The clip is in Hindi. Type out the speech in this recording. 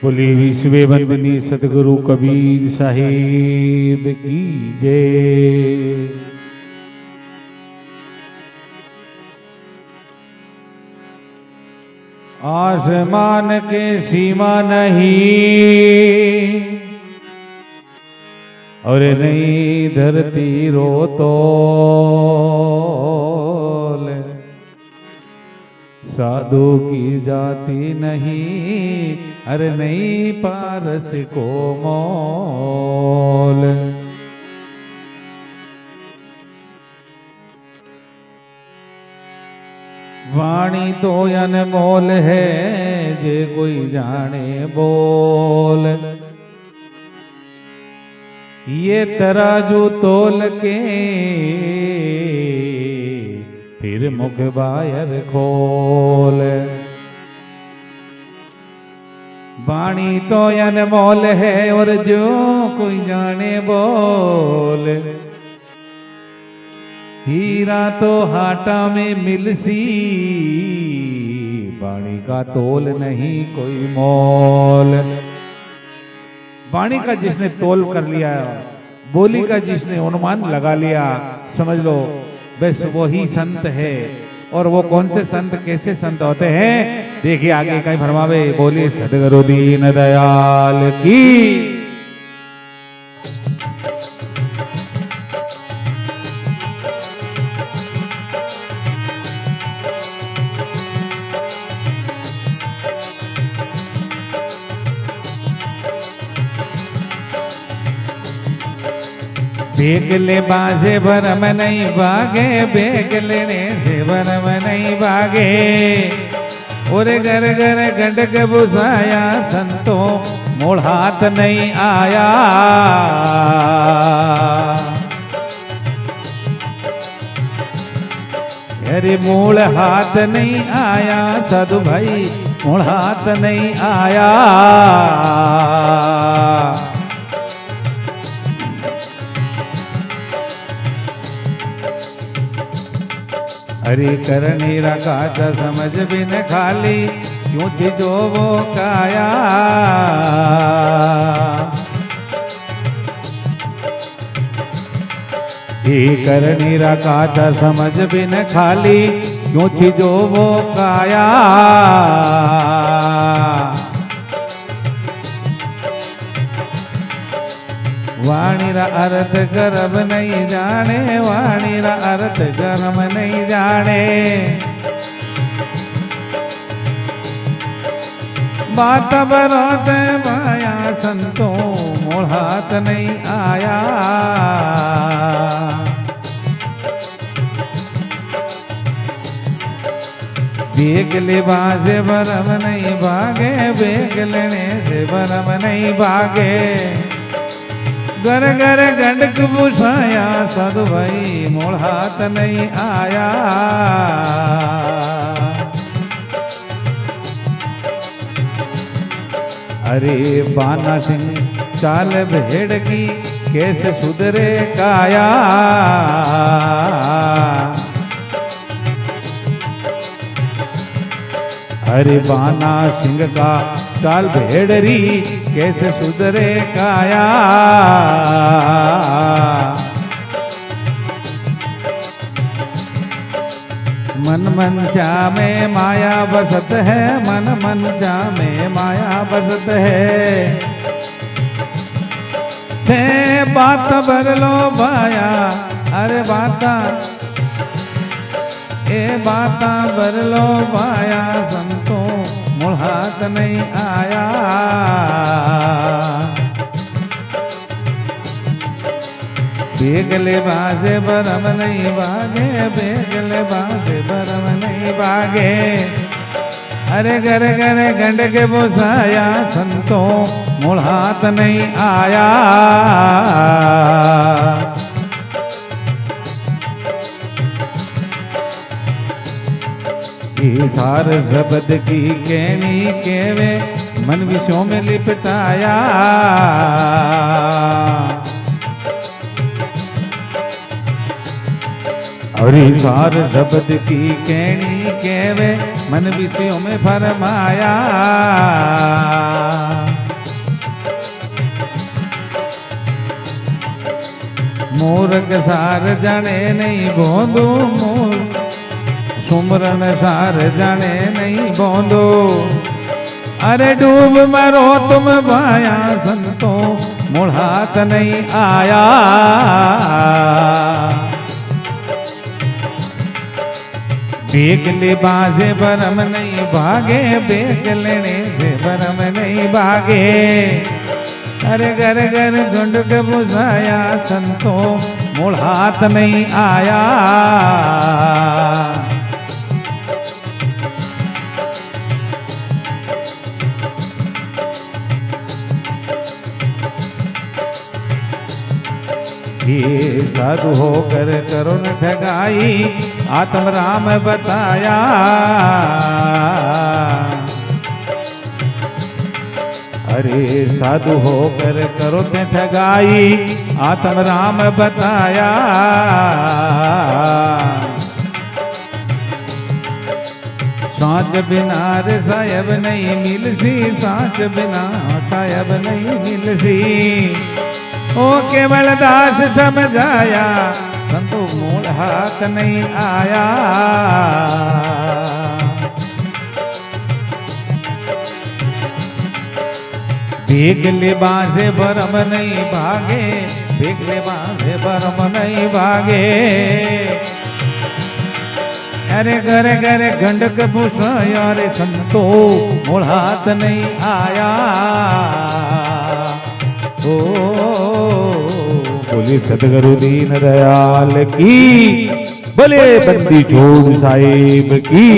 बोली विश्व वंदनी सतगुरु कबीर साहिब की जय। आसमान के सीमा नहीं और नहीं धरती रोतोल, साधु की जाति नहीं अरे नहीं पारस को मोल। वाणी तो अनमोल है जे कोई जाने बोल, ये तराजू तोल के फिर मुख बाहर खोल। वाणी तो अनमोल है और जो कोई जाने बोल, हीरा तो हाटा में मिलसी, वाणी का तोल नहीं कोई मोल। वाणी का जिसने तोल कर लिया, बोली का जिसने अनुमान लगा लिया, समझ लो बस वही संत है। और वो कौन से संत, कैसे संत होते हैं, देखिए आगे कहीं फरमावे। बोलिए सद्गुरु दीन दयाल की। बेग ले बाजे भरम नहीं भागे, बेग लेने से भरम नहीं भागे। और घर घर गंडक बुझाया संतों मोड़ हाथ नहीं आया। अरे मूल हाथ नहीं आया साधु भाई, मूल हाथ नहीं आया। हरि करनी रखा था समझ बिन खाली, क्यों थी जो वो काया। ही करनी रखा था समझ बिन खाली, क्यों थी जो वो काया। वाणी रा अर्थ गर्भ नहीं जाने, वाणी रा अर्थ गर्भ नहीं जाने। बात बरात माया संतों मोड़ हाथ नहीं आया। बेग ले बाजे भरम नहीं भागे, बेग लेने से भरम नहीं भागे। घर घर गंडक बुझाया साधु भाई, मोड़ हाथ नहीं आया। अरे बाना सिंह चाल भेड़ की कैसे सुधरे काया। अरे बाना सिंह का चाल भेड़री कैसे सुधरे काया। मन मन में माया बसत है, मन मन में माया बसत है। थे बात बरलो भाया, अरे बाता ए बाता बरलो भाया संतों मोड़ हाथ नहीं आया। बेगले बाजे भरम नहीं भागे, बेगले बाजे भरम नहीं भागे। अरे घर घर गंडक बुझाया संतों मोड़ हाथ नहीं आया। सार शब्द की कहनी केवे मन विषयों में लिपटाया। और सार शब्द की कहनी केवे मन विषयों में फरमाया। मूर्ख सार जाने नहीं बोंदो, सुमरन सार जाने नहीं बोंदो। अरे डूब मरो तुम भाया संतो, मूल हाथ नहीं आया। बेग ले बाजे बरम नहीं भागे, बेग लेने से बरम नहीं भागे। अरे घर घर ढूंढ के बुझाया संतो, मूल हाथ नहीं आया। ये साधु होकर करो न ठगाई, आत्म राम बताया। अरे साधु होकर करो न ठगाई, आत्म राम बताया। सांच बिना रे साहेब नहीं मिलसी, सांच बिना साहेब नहीं मिलसी। ओ केवल दास समझाया, संतो मूल हाथ नहीं आया। भीग ले बांसे बरम नहीं भागे, भीग ले बांसे बरम नहीं भागे। अरे घरे घरे गंडक भूषाया रे संतो, मूल हाथ नहीं आया। ओ बोले सतगुरु दीन दयाल की, बोले बंदी छोड़ साहिब की।